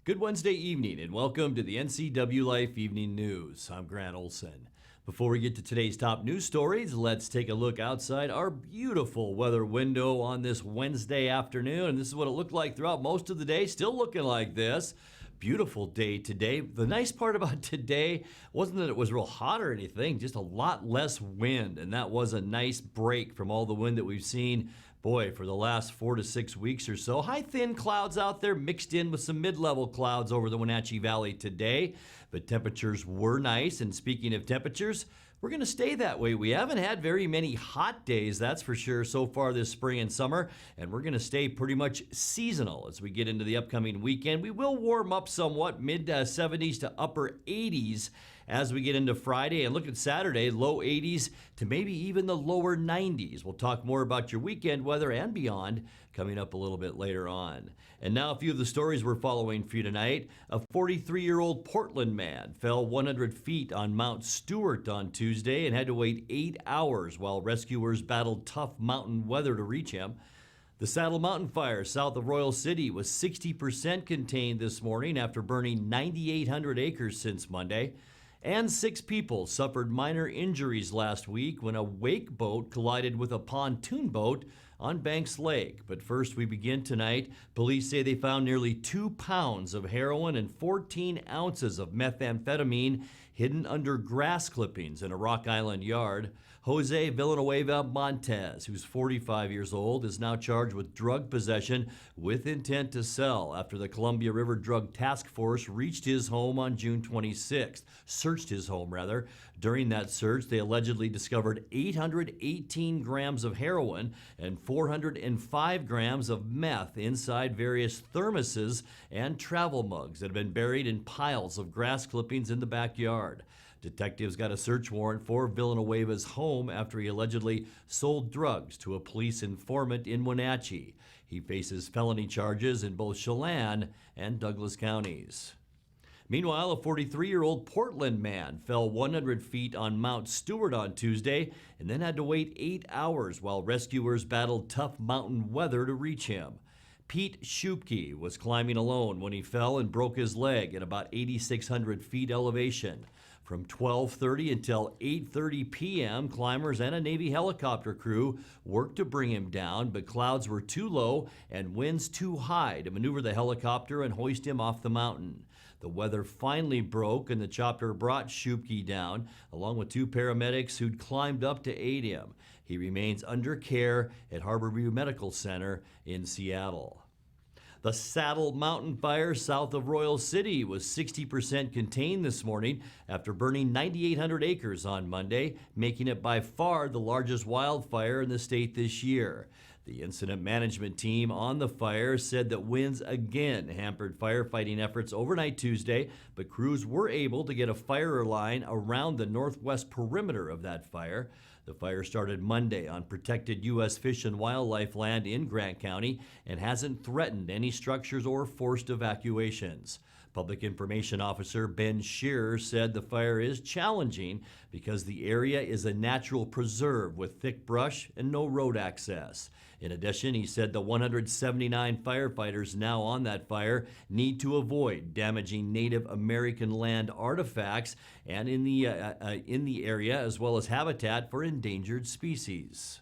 Good Wednesday evening and welcome to the NCWLIFE Evening News. I'm Grant Olson. Before we get to today's top news stories, let's take a look outside our beautiful weather window on this Wednesday afternoon. And this is what it looked like throughout most of the day, still looking like this. Beautiful day today. The nice part about today wasn't that it was real hot or anything, just a lot less wind. And that was a nice break from all the wind that we've seen, boy, for the last 4 to 6 weeks or so. High thin clouds out there mixed in with some mid-level clouds over the Wenatchee Valley today. But temperatures were nice. And speaking of temperatures, we're going to stay that way. We haven't had very many hot days, that's for sure, so far this spring and summer. And we're going to stay pretty much seasonal as we get into the upcoming weekend. We will warm up somewhat, mid 70s to upper 80s as we get into Friday. And look at Saturday, low 80s to maybe even the lower 90s. We'll talk more about your weekend weather and beyond coming up a little bit later on. And now a few of the stories we're following for you tonight. A 43-year-old Portland man fell 100 feet on Mount Stewart on Tuesday and had to wait 8 hours while rescuers battled tough mountain weather to reach him. The Saddle Mountain Fire south of Royal City was 60% contained this morning after burning 9,800 acres since Monday. And 6 people suffered minor injuries last week when a wake boat collided with a pontoon boat on Banks Lake. But first, we begin tonight. Police say they found nearly 2 pounds of heroin and 14 ounces of methamphetamine hidden under grass clippings in a Rock Island yard. Jose Villanueva Montez, who's 45 years old, is now charged with drug possession with intent to sell after the Columbia River Drug Task Force reached his home on June 26th. Searched his home, rather. During that search, they allegedly discovered 818 grams of heroin and 405 grams of meth inside various thermoses and travel mugs that have been buried in piles of grass clippings in the backyard. Detectives got a search warrant for Villanueva's home after he allegedly sold drugs to a police informant in Wenatchee. He faces felony charges in both Chelan and Douglas counties. Meanwhile, a 43-year-old Portland man fell 100 feet on Mount Stewart on Tuesday and then had to wait 8 hours while rescuers battled tough mountain weather to reach him. Pete Schupke was climbing alone when he fell and broke his leg at about 8,600 feet elevation. From 12:30 until 8:30 p.m., climbers and a Navy helicopter crew worked to bring him down, but clouds were too low and winds too high to maneuver the helicopter and hoist him off the mountain. The weather finally broke and the chopper brought Schupke down, along with 2 paramedics who'd climbed up to aid him. He remains under care at Harborview Medical Center in Seattle. The Saddle Mountain Fire south of Royal City was 60% contained this morning after burning 9,800 acres on Monday, making it by far the largest wildfire in the state this year. The incident management team on the fire said that winds again hampered firefighting efforts overnight Tuesday, but crews were able to get a fire line around the northwest perimeter of that fire. The fire started Monday on protected U.S. Fish and Wildlife land in Grant County and hasn't threatened any structures or forced evacuations. Public Information Officer Ben Shearer said the fire is challenging because the area is a natural preserve with thick brush and no road access. In addition, he said the 179 firefighters now on that fire need to avoid damaging Native American land artifacts and in the area, as well as habitat for endangered species.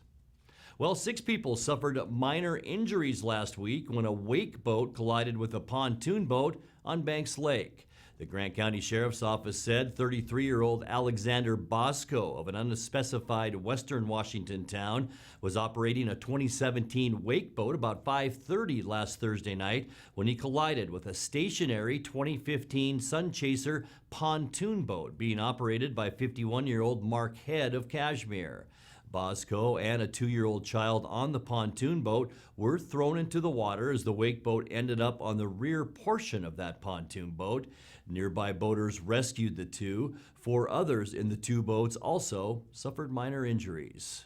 Well, 6 people suffered minor injuries last week when a wake boat collided with a pontoon boat on Banks Lake. The Grant County Sheriff's Office said 33-year-old Alexander Bosco of an unspecified western Washington town was operating a 2017 wake boat about 5:30 last Thursday night when he collided with a stationary 2015 Sun Chaser pontoon boat being operated by 51-year-old Mark Head of Kashmir. Bosco and a 2-year-old child on the pontoon boat were thrown into the water as the wake boat ended up on the rear portion of that pontoon boat. Nearby boaters rescued the 2. 4 others in the 2 boats also suffered minor injuries.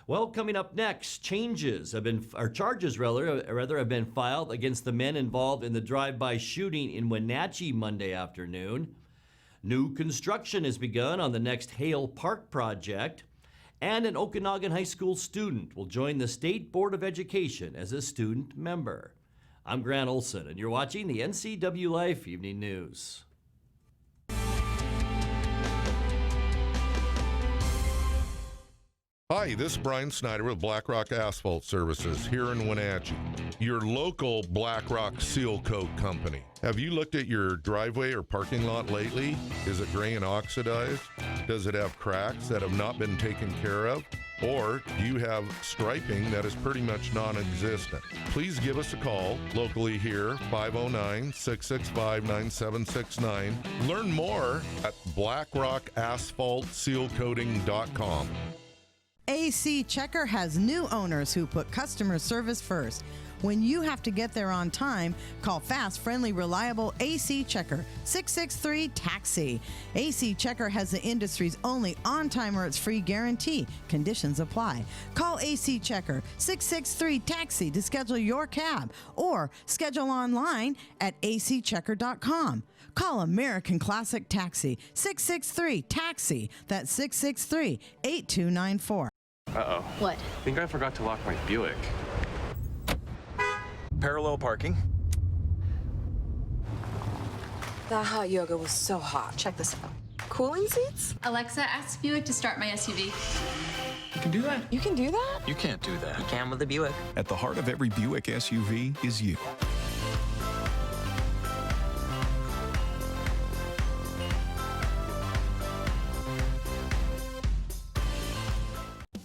Well, coming up next, charges have been filed against the men involved in the drive-by shooting in Wenatchee Monday afternoon. New construction has begun on the next Hale Park project. And an Okanagan High School student will join the State Board of Education as a student member. I'm Grant Olson, and you're watching the NCWLIFE Evening News. Hi, this is Brian Snyder with Black Rock Asphalt Services here in Wenatchee, your local Black Rock seal coat company. Have you looked at your driveway or parking lot lately? Is it gray and oxidized? Does it have cracks that have not been taken care of? Or do you have striping that is pretty much non-existent? Please give us a call locally here, 509-665-9769. Learn more at blackrockasphaltsealcoating.com. AC Checker has new owners who put customer service first. When you have to get there on time, call fast, friendly, reliable AC Checker, 663-TAXI. AC Checker has the industry's only on-time or it's free guarantee. Conditions apply. Call AC Checker, 663-TAXI to schedule your cab or schedule online at acchecker.com. Call American Classic Taxi, 663-TAXI. That's 663-8294. Uh-oh. What? I think I forgot to lock my Buick. Parallel parking. That hot yoga was so hot. Check this out. Cooling seats? Alexa, ask Buick to start my SUV. You can do that. You can do that? You can't do that. You can with the Buick. At the heart of every Buick SUV is you.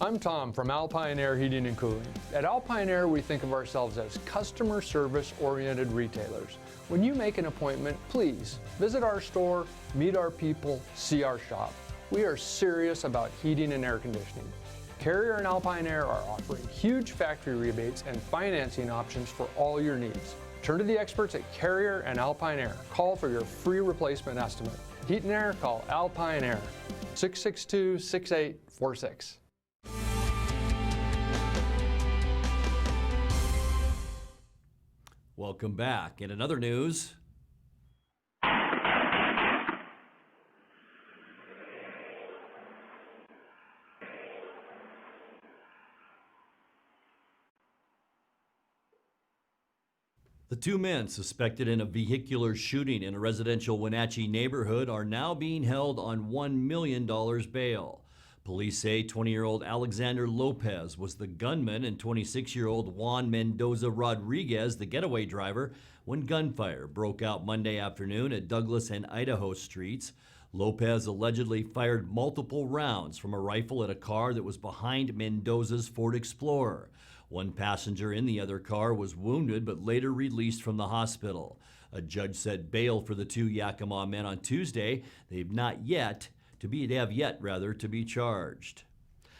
I'm Tom from Alpine Air Heating and Cooling. At Alpine Air, we think of ourselves as customer service-oriented retailers. When you make an appointment, please visit our store, meet our people, see our shop. We are serious about heating and air conditioning. Carrier and Alpine Air are offering huge factory rebates and financing options for all your needs. Turn to the experts at Carrier and Alpine Air. Call for your free replacement estimate. Heat and air, call Alpine Air, 662-6846. Welcome back. In another news, the two men suspected in a vehicular shooting in a residential Wenatchee neighborhood are now being held on $1 million bail. Police say 20-year-old Alexander Lopez was the gunman and 26-year-old Juan Mendoza Rodriguez the getaway driver when gunfire broke out Monday afternoon at Douglas and Idaho streets. Lopez allegedly fired multiple rounds from a rifle at a car that was behind Mendoza's Ford Explorer. One passenger in the other car was wounded but later released from the hospital. A judge set bail for the two Yakima men on Tuesday. They have yet to be charged.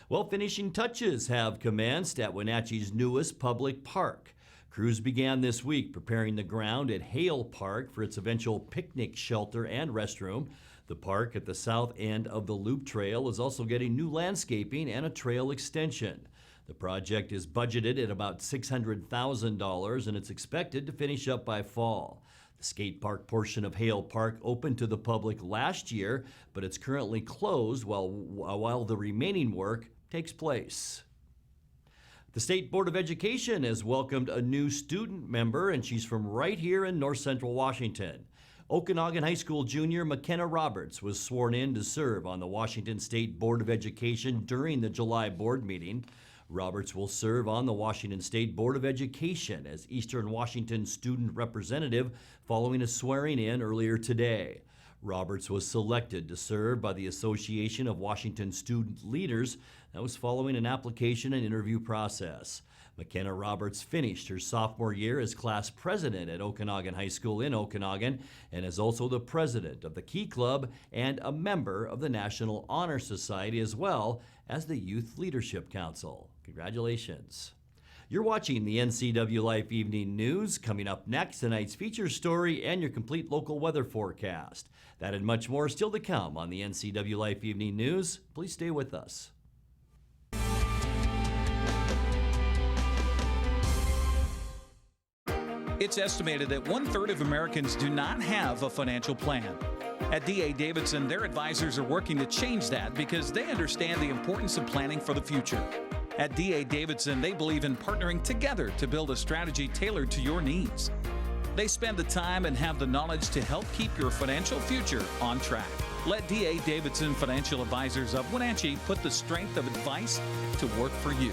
Well, finishing touches have commenced at Wenatchee's newest public park. Crews began this week preparing the ground at Hale Park for its eventual picnic shelter and restroom. The park at the south end of the Loop Trail is also getting new landscaping and a trail extension. The project is budgeted at about $600,000 and it's expected to finish up by fall. The skate park portion of Hale Park opened to the public last year, but it's currently closed while the remaining work takes place. The State Board of Education has welcomed a new student member, and she's from right here in North Central Washington. Okanagan High School junior McKenna Roberts was sworn in to serve on the Washington State Board of Education during the July board meeting. Roberts will serve on the Washington State Board of Education as Eastern Washington student representative following a swearing in earlier today. Roberts was selected to serve by the Association of Washington Student Leaders. That was following an application and interview process. McKenna Roberts finished her sophomore year as class president at Okanagan High School in Okanagan and is also the president of the Key Club and a member of the National Honor Society as well as the Youth Leadership Council. Congratulations. You're watching the NCWLIFE Evening News. Coming up next, tonight's feature story and your complete local weather forecast. That and much more still to come on the NCWLIFE Evening News. Please stay with us. It's estimated that 1/3 of Americans do not have a financial plan. At D.A. Davidson, their advisors are working to change that because they understand the importance of planning for the future. At D.A. Davidson, they believe in partnering together to build a strategy tailored to your needs. They spend the time and have the knowledge to help keep your financial future on track. Let D.A. Davidson Financial Advisors of Wenatchee put the strength of advice to work for you.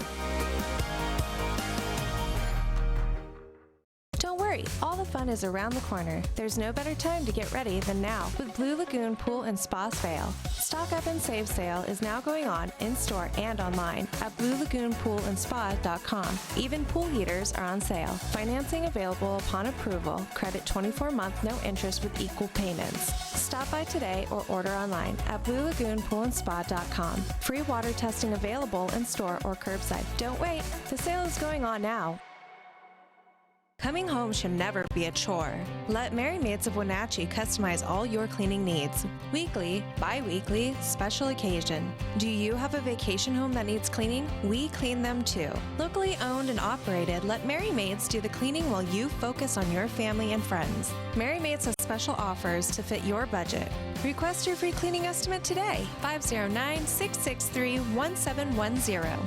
Don't worry, all the fun is around the corner. There's no better time to get ready than now with Blue Lagoon Pool and Spa Sale. Stock Up and Save sale is now going on in-store and online at bluelagoonpoolandspa.com. Even pool heaters are on sale. Financing available upon approval. Credit 24-month, no interest with equal payments. Stop by today or order online at bluelagoonpoolandspa.com. Free water testing available in-store or curbside. Don't wait, the sale is going on now. Coming home should never be a chore. Let Merry Maids of Wenatchee customize all your cleaning needs. Weekly, bi-weekly, special occasion. Do you have a vacation home that needs cleaning? We clean them too. Locally owned and operated, let Merry Maids do the cleaning while you focus on your family and friends. Merry Maids has special offers to fit your budget. Request your free cleaning estimate today. 509-663-1710.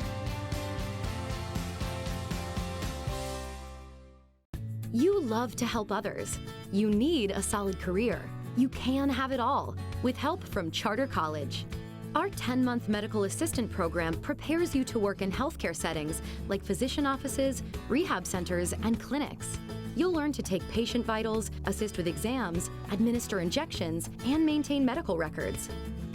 You love to help others. You need a solid career. You can have it all with help from Charter College. Our 10-month medical assistant program prepares you to work in healthcare settings like physician offices, rehab centers, and clinics. You'll learn to take patient vitals, assist with exams, administer injections, and maintain medical records.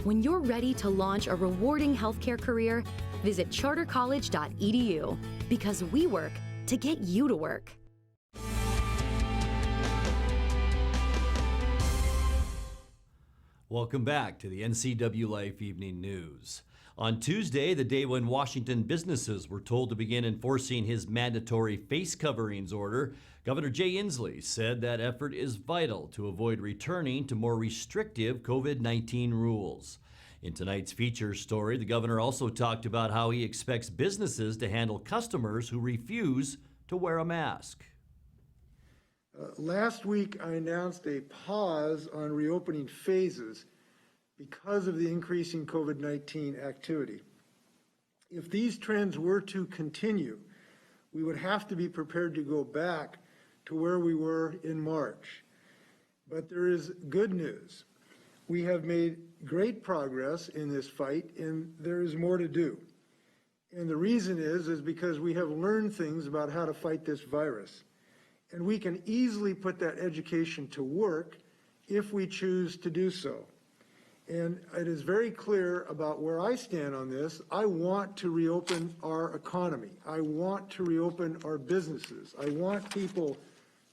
When you're ready to launch a rewarding healthcare career, visit chartercollege.edu because we work to get you to work. Welcome back to the NCWLIFE Evening News. On Tuesday, the day when Washington businesses were told to begin enforcing his mandatory face coverings order, Governor Jay Inslee said that effort is vital to avoid returning to more restrictive COVID-19 rules. In tonight's feature story, the governor also talked about how he expects businesses to handle customers who refuse to wear a mask. Last week, I announced a pause on reopening phases because of the increasing COVID-19 activity. If these trends were to continue, we would have to be prepared to go back to where we were in March. But there is good news. We have made great progress in this fight, and there is more to do. And the reason is because we have learned things about how to fight this virus. And we can easily put that education to work if we choose to do so. And it is very clear about where I stand on this. I want to reopen our economy. I want to reopen our businesses. I want people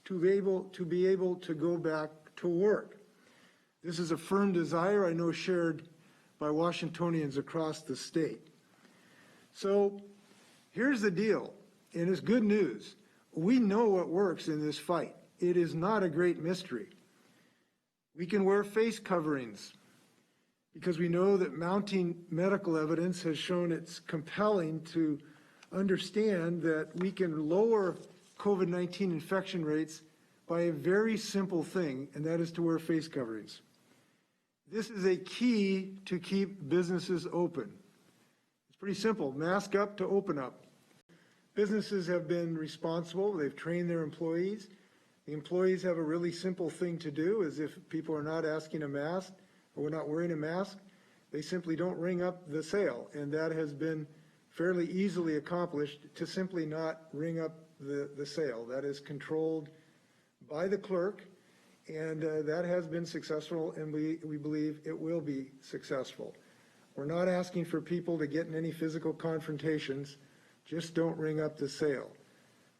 to be able to go back to work. This is a firm desire I know shared by Washingtonians across the state. So here's the deal, and it's good news. We know what works in this fight. It is not a great mystery. We can wear face coverings because we know that mounting medical evidence has shown it's compelling to understand that we can lower COVID-19 infection rates by a very simple thing, and that is to wear face coverings. This is a key to keep businesses open. It's pretty simple. Mask up to open up. Businesses have been responsible. They've trained their employees. The employees have a really simple thing to do, is if people are not asking a mask or we're not wearing a mask, they simply don't ring up the sale. And that has been fairly easily accomplished, to simply not ring up the sale. That is controlled by the clerk, and that has been successful, and we believe it will be successful. We're not asking for people to get in any physical confrontations. Just don't ring up the sale.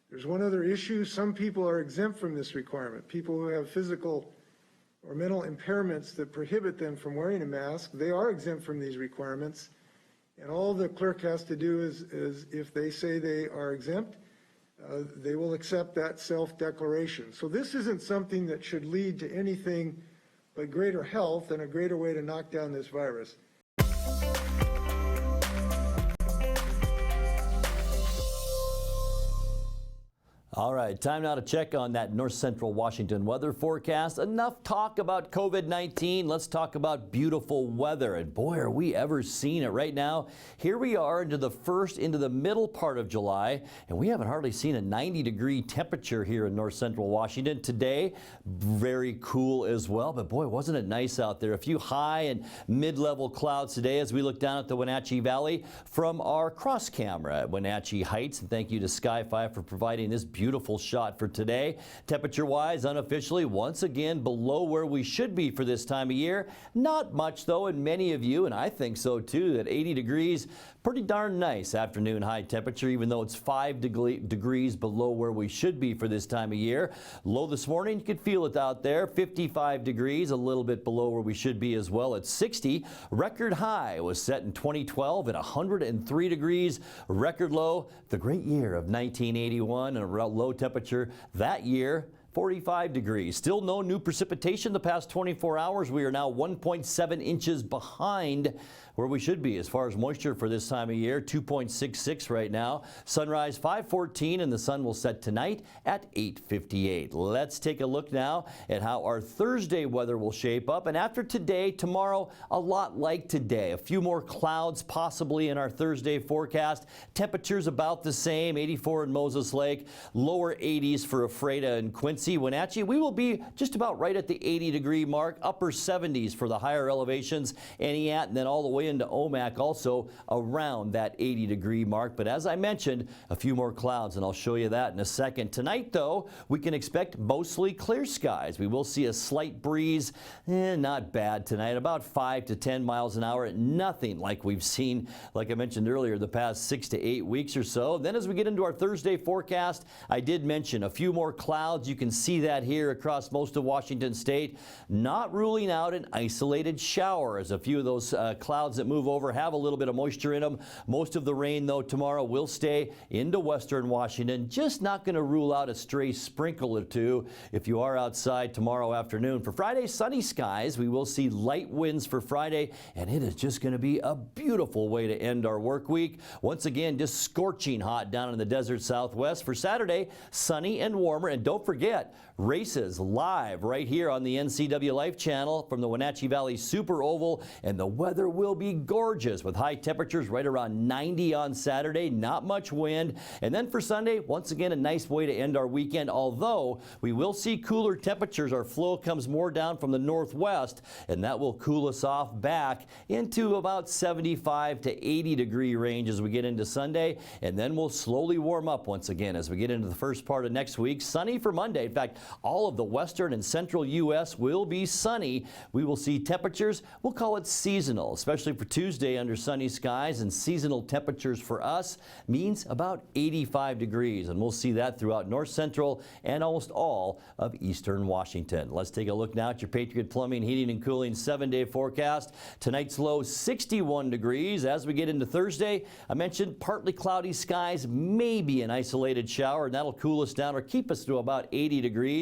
There's one other issue. Some people are exempt from this requirement. People who have physical or mental impairments that prohibit them from wearing a mask, they are exempt from these requirements. And all the clerk has to do is if they say they are exempt, they will accept that self-declaration. So this isn't something that should lead to anything but greater health and a greater way to knock down this virus. All right, time now to check on that north central Washington weather forecast. Enough talk about COVID-19. Let's talk about beautiful weather. And boy, are we ever seeing it right now. Here we are into the middle part of July, and we haven't hardly seen a 90-degree temperature here in north central Washington. Today, very cool as well, but boy, wasn't it nice out there. A few high and mid-level clouds today as we look down at the Wenatchee Valley from our cross camera at Wenatchee Heights. And thank you to Sky5 for providing this beautiful shot for today. Temperature-wise, unofficially, once again below where we should be for this time of year. Not much, though, and many of you, and I think so too, that 80 degrees, pretty darn nice afternoon high temperature, even though it's 5 degrees below where we should be for this time of year. Low this morning, you could feel it out there, 55 degrees, a little bit below where we should be as well at 60. Record high was set in 2012 at 103 degrees. Record low, the great year of 1981, and a low temperature that year, 45 degrees. Still no new precipitation the past 24 hours. We are now 1.7 inches behind where we should be as far as moisture for this time of year, 2.66 right now. Sunrise 5:14 and the sun will set tonight at 8:58. Let's take a look now at how our Thursday weather will shape up. And after today, tomorrow, a lot like today. A few more clouds possibly in our Thursday forecast. Temperatures about the same, 84 in Moses Lake, lower 80s for Ephrata and Quincy. Wenatchee, we will be just about right at the 80-degree mark, upper 70s for the higher elevations, Aniat, and then all the way into Omak, also around that 80-degree mark. But as I mentioned, a few more clouds, and I'll show you that in a second. Tonight, though, we can expect mostly clear skies. We will see a slight breeze, not bad tonight, about 5 to 10 miles an hour. Nothing like we've seen, like I mentioned earlier, the past 6 to 8 weeks or so. Then as we get into our Thursday forecast, I did mention a few more clouds. You can see that here across most of Washington state. Not ruling out an isolated shower, as a few of those clouds that move over have a little bit of moisture in them. Most of the rain, though, tomorrow will stay into western Washington. Just not going to rule out a stray sprinkle or two if you are outside tomorrow afternoon. For Friday, sunny skies. We will see light winds for Friday, and it is just going to be a beautiful way to end our work week. Once again, just scorching hot down in the desert southwest. For Saturday, sunny and warmer. And don't forget, races live right here on the NCWLIFE channel from the Wenatchee Valley Super Oval, and the weather will be gorgeous with high temperatures right around 90 on Saturday, not much wind. And then for Sunday, once again, a nice way to end our weekend, although we will see cooler temperatures. Our flow comes more down from the northwest, and that will cool us off back into about 75 to 80 degree range as we get into Sunday, and then we'll slowly warm up once again as we get into the first part of next week. Sunny for Monday. In fact, all of the western and central U.S. will be sunny. We will see temperatures, we'll call it seasonal, especially for Tuesday under sunny skies, and seasonal temperatures for us means about 85 degrees, and we'll see that throughout north central and almost all of eastern Washington. Let's take a look now at your Patriot Plumbing, Heating, and Cooling 7-day forecast. Tonight's low 61 degrees. As we get into Thursday, I mentioned partly cloudy skies, maybe an isolated shower, and that'll cool us down or keep us to about 80 degrees.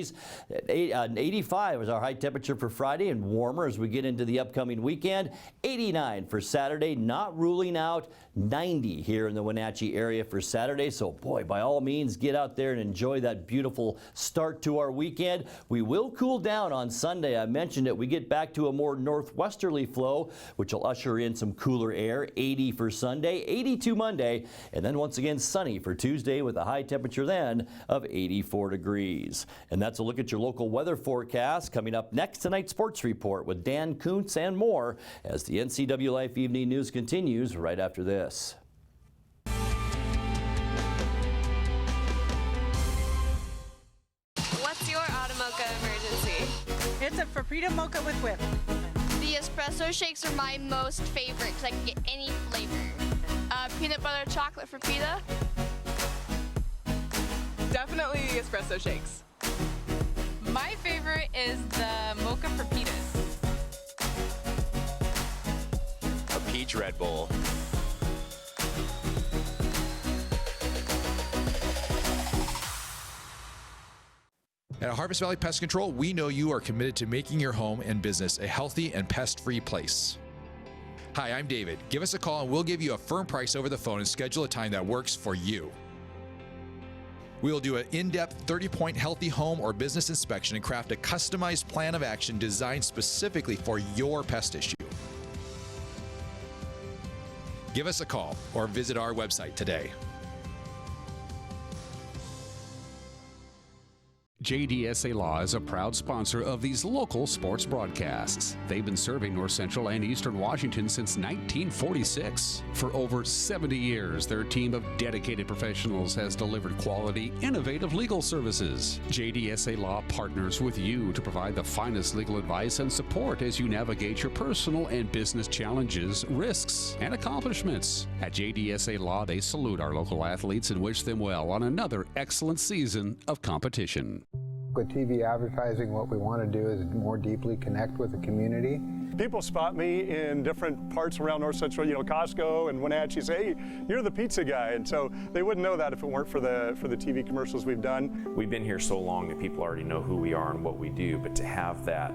85 is our high temperature for Friday, and warmer as we get into the upcoming weekend. 89 for Saturday, not ruling out 90 here in the Wenatchee area for Saturday. So boy, by all means, get out there and enjoy that beautiful start to our weekend. We will cool down on Sunday. I mentioned it. We get back to a more northwesterly flow, which will usher in some cooler air. 80 for Sunday, 82 Monday, and then once again sunny for Tuesday with a high temperature then of 84 degrees. And that's a look at your local weather forecast. Coming up next, tonight's sports report with Dan Kuntz and more as the NCWLIFE Evening News continues right after this. What's your auto mocha emergency? It's a Frappuccino mocha with whip. The espresso shakes are my most favorite because I can get any flavor. Peanut butter chocolate Frappuccino. Definitely the espresso shakes. My favorite is the mocha Frappitas. A peach Red Bull. At Harvest Valley Pest Control, we know you are committed to making your home and business a healthy and pest-free place. Hi, I'm David. Give us a call and we'll give you a firm price over the phone and schedule a time that works for you. We will do an in-depth 30-point healthy home or business inspection and craft a customized plan of action designed specifically for your pest issue. Give us a call or visit our website today. JDSA Law is a proud sponsor of these local sports broadcasts. They've been serving North Central and Eastern Washington since 1946. For over 70 years, their team of dedicated professionals has delivered quality, innovative legal services. JDSA Law partners with you to provide the finest legal advice and support as you navigate your personal and business challenges, risks, and accomplishments. At JDSA Law, they salute our local athletes and wish them well on another excellent season of competition. With TV advertising, what we want to do is more deeply connect with the community. People spot me in different parts around North Central, Costco and Wenatchee, say, hey, you're the pizza guy. And so they wouldn't know that if it weren't for the TV commercials we've done. We've been here so long that people already know who we are and what we do, but to have that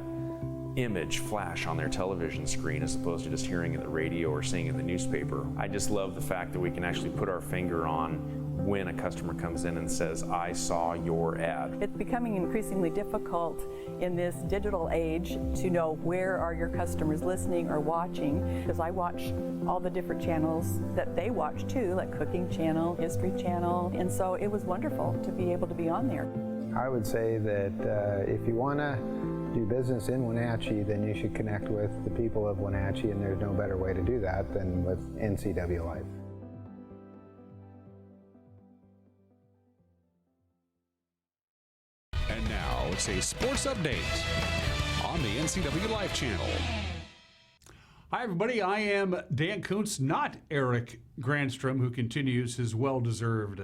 image flash on their television screen as opposed to just hearing it in the radio or seeing it in the newspaper, I just love the fact that we can actually put our finger on when a customer comes in and says, I saw your ad. It's becoming increasingly difficult in this digital age to know where are your customers listening or watching, because I watch all the different channels that they watch too, like Cooking Channel, History Channel, and so it was wonderful to be able to be on there. I would say that if you want to do business in Wenatchee, then you should connect with the people of Wenatchee, and there's no better way to do that than with NCWLIFE. And now it's a sports update on the NCWLIFE channel. Hi, everybody. I am Dan Kuntz, not Eric Grandstrom, who continues his well-deserved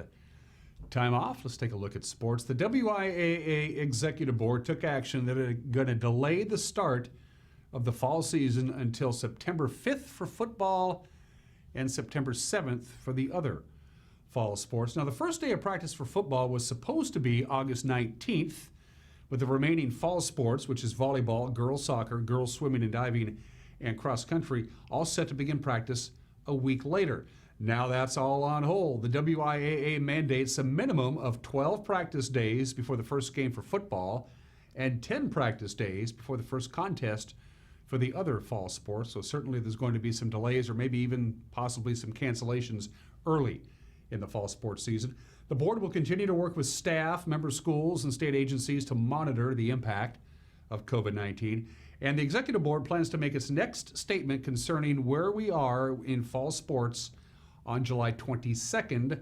time off. Let's take a look at sports. The WIAA Executive Board took action that are going to delay the start of the fall season until September 5th for football and September 7th for the other fall sports. Now, the first day of practice for football was supposed to be August 19th, with the remaining fall sports, which is volleyball, girls soccer, girls swimming and diving, and cross country, all set to begin practice a week later. Now that's all on hold. The WIAA mandates a minimum of 12 practice days before the first game for football and 10 practice days before the first contest for the other fall sports. So certainly there's going to be some delays or maybe even possibly some cancellations early in the fall sports season. The board will continue to work with staff, member schools, and state agencies to monitor the impact of COVID-19. And the executive board plans to make its next statement concerning where we are in fall sports on July 22nd.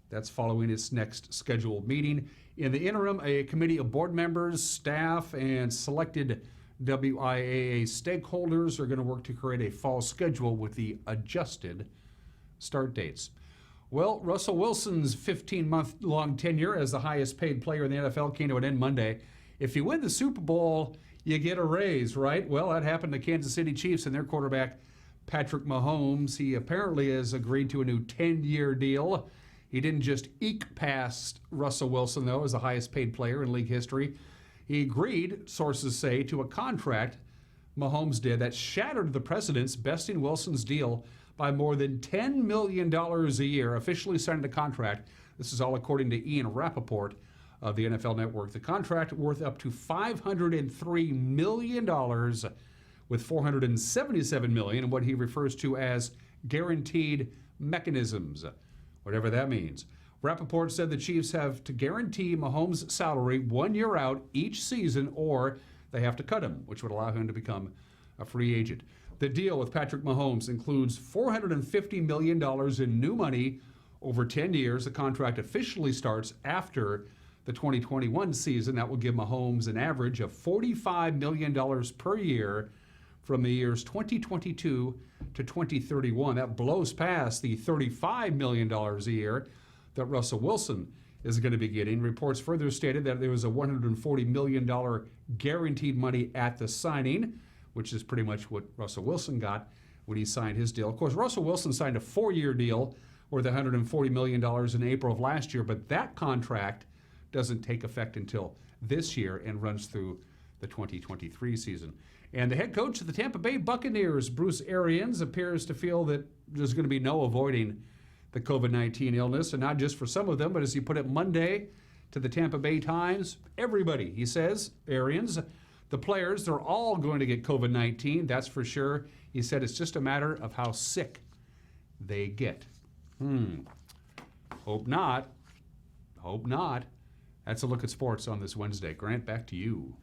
That's following its next scheduled meeting. In the interim, a committee of board members, staff, and selected WIAA stakeholders are going to work to create a fall schedule with the adjusted start dates. Well, Russell Wilson's 15-month-long tenure as the highest-paid player in the NFL came to an end Monday. If you win the Super Bowl, you get a raise, right? Well, that happened to Kansas City Chiefs and their quarterback, Patrick Mahomes. He apparently has agreed to a new 10-year deal. He didn't just eke past Russell Wilson, though, as the highest-paid player in league history. He agreed, sources say, to a contract Mahomes did that shattered the precedents, besting Wilson's deal by more than $10 million a year, officially signed a contract. This is all according to Ian Rappaport of the NFL Network. The contract worth up to $503 million, with $477 million in what he refers to as guaranteed mechanisms, whatever that means. Rappaport said the Chiefs have to guarantee Mahomes' salary 1 year out each season, or they have to cut him, which would allow him to become a free agent. The deal with Patrick Mahomes includes $450 million in new money over 10 years. The contract officially starts after the 2021 season. That will give Mahomes an average of $45 million per year from the years 2022 to 2031. That blows past the $35 million a year that Russell Wilson is going to be getting. Reports further stated that there was a $140 million guaranteed money at the signing, which is pretty much what Russell Wilson got when he signed his deal. Of course, Russell Wilson signed a 4-year deal worth $140 million in April of last year, but that contract doesn't take effect until this year and runs through the 2023 season. And the head coach of the Tampa Bay Buccaneers, Bruce Arians, appears to feel that there's going to be no avoiding the COVID-19 illness, and not just for some of them, but as he put it Monday, to the Tampa Bay Times. Everybody, he says, Arians, the players, they're all going to get COVID-19, that's for sure. He said it's just a matter of how sick they get. Hope not. Hope not. That's a look at sports on this Wednesday. Grant, back to you.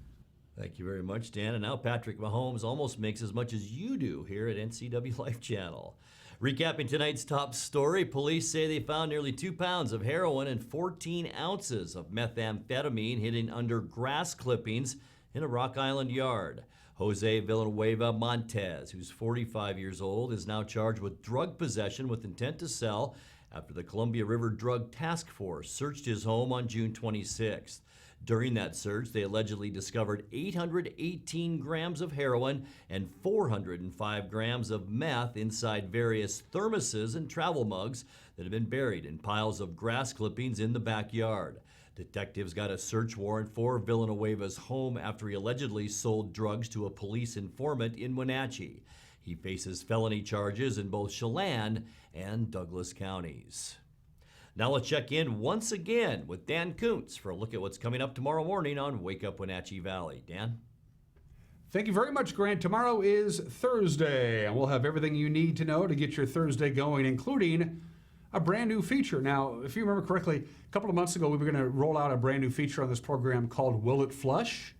Thank you very much, Dan. And now Patrick Mahomes almost makes as much as you do here at NCW Life Channel. Recapping tonight's top story, police say they found nearly 2 pounds of heroin and 14 ounces of methamphetamine hidden under grass clippings in a Rock Island yard. Jose Villanueva Montez, who's 45 years old, is now charged with drug possession with intent to sell after the Columbia River Drug Task Force searched his home on June 26th. During that search, they allegedly discovered 818 grams of heroin and 405 grams of meth inside various thermoses and travel mugs that had been buried in piles of grass clippings in the backyard. Detectives got a search warrant for Villanueva's home after he allegedly sold drugs to a police informant in Wenatchee. He faces felony charges in both Chelan and Douglas counties. Now let's check in once again with Dan Kuntz for a look at what's coming up tomorrow morning on Wake Up Wenatchee Valley. Dan? Thank you very much, Grant. Tomorrow is Thursday, and we'll have everything you need to know to get your Thursday going, including a brand new feature. Now, if you remember correctly, a couple of months ago, we were going to roll out a brand new feature on this program called Will It Flush?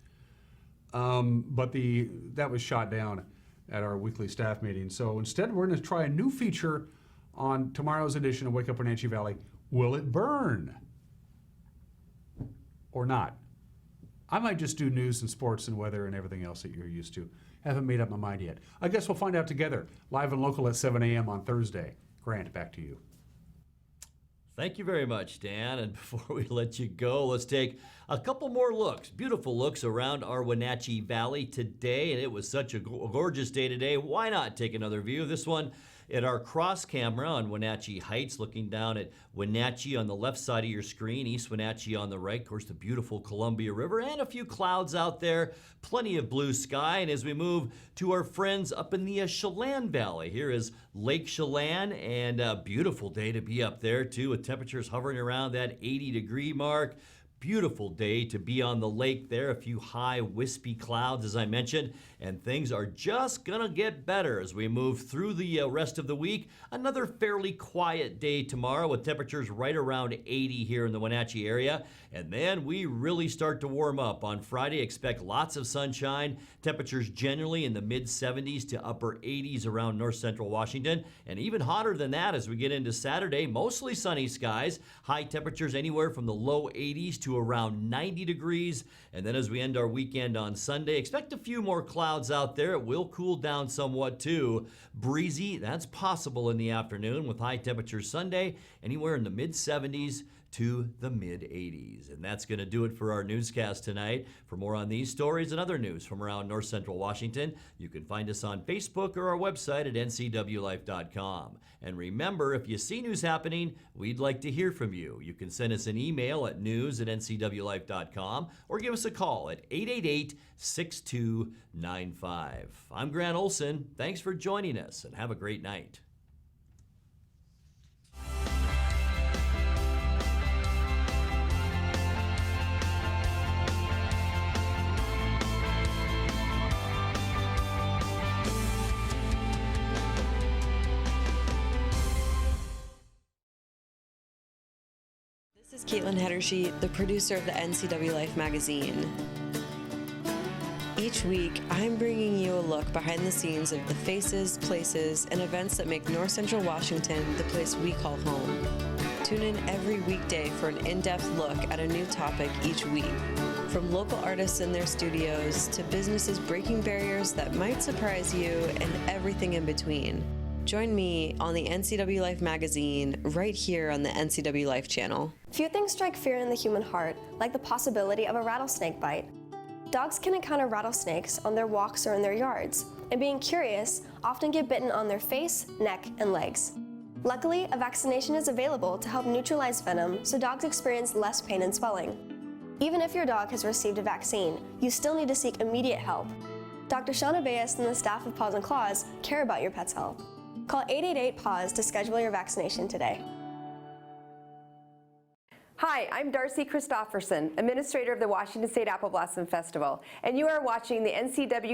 But that was shot down at our weekly staff meeting. So instead, we're going to try a new feature on tomorrow's edition of Wake Up Wenatchee Valley. Will it burn? Or not? I might just do news and sports and weather and everything else that you're used to. Haven't made up my mind yet. I guess we'll find out together, live and local at 7 a.m. on Thursday. Grant, back to you. Thank you very much, Dan. And before we let you go, let's take a couple more looks, beautiful looks around our Wenatchee Valley today. And it was such a gorgeous day today. Why not take another view? This one at our cross camera on Wenatchee Heights, looking down at Wenatchee on the left side of your screen, East Wenatchee on the right, of course, the beautiful Columbia River, and a few clouds out there, plenty of blue sky. And as we move to our friends up in the Chelan Valley, here is Lake Chelan, and a beautiful day to be up there, too, with temperatures hovering around that 80-degree mark. Beautiful day to be on the lake there. A few high wispy clouds, as I mentioned, and things are just gonna get better as we move through the rest of the week. Another fairly quiet day tomorrow with temperatures right around 80 here in the Wenatchee area. And then we really start to warm up. On Friday, expect lots of sunshine. Temperatures generally in the mid-70s to upper 80s around north central Washington. And even hotter than that as we get into Saturday. Mostly sunny skies. High temperatures anywhere from the low 80s to around 90 degrees. And then as we end our weekend on Sunday, expect a few more clouds out there. It will cool down somewhat too. Breezy, that's possible in the afternoon with high temperatures Sunday, anywhere in the mid-70s to the mid-80s. And that's going to do it for our newscast tonight. For more on these stories and other news from around north central Washington, you can find us on Facebook or our website at ncwlife.com. And remember, if you see news happening, we'd like to hear from you. You can send us an email at news@ncwlife.com or give us a call at 888-6295. I'm Grant Olson. Thanks for joining us and have a great night. This is Caitlin Hedershe, the producer of the NCWLIFE magazine. Each week, I'm bringing you a look behind the scenes of the faces, places, and events that make North Central Washington the place we call home. Tune in every weekday for an in-depth look at a new topic each week. From local artists in their studios to businesses breaking barriers that might surprise you and everything in between. Join me on the NCWLIFE magazine right here on the NCWLIFE channel. Few things strike fear in the human heart, like the possibility of a rattlesnake bite. Dogs can encounter rattlesnakes on their walks or in their yards, and being curious, often get bitten on their face, neck, and legs. Luckily, a vaccination is available to help neutralize venom so dogs experience less pain and swelling. Even if your dog has received a vaccine, you still need to seek immediate help. Dr. Shauna Bayes and the staff of Paws and Claws care about your pet's health. Call 888-PAWS to schedule your vaccination today. Hi, I'm Darcy Christofferson, Administrator of the Washington State Apple Blossom Festival, and you are watching the NCWLIFE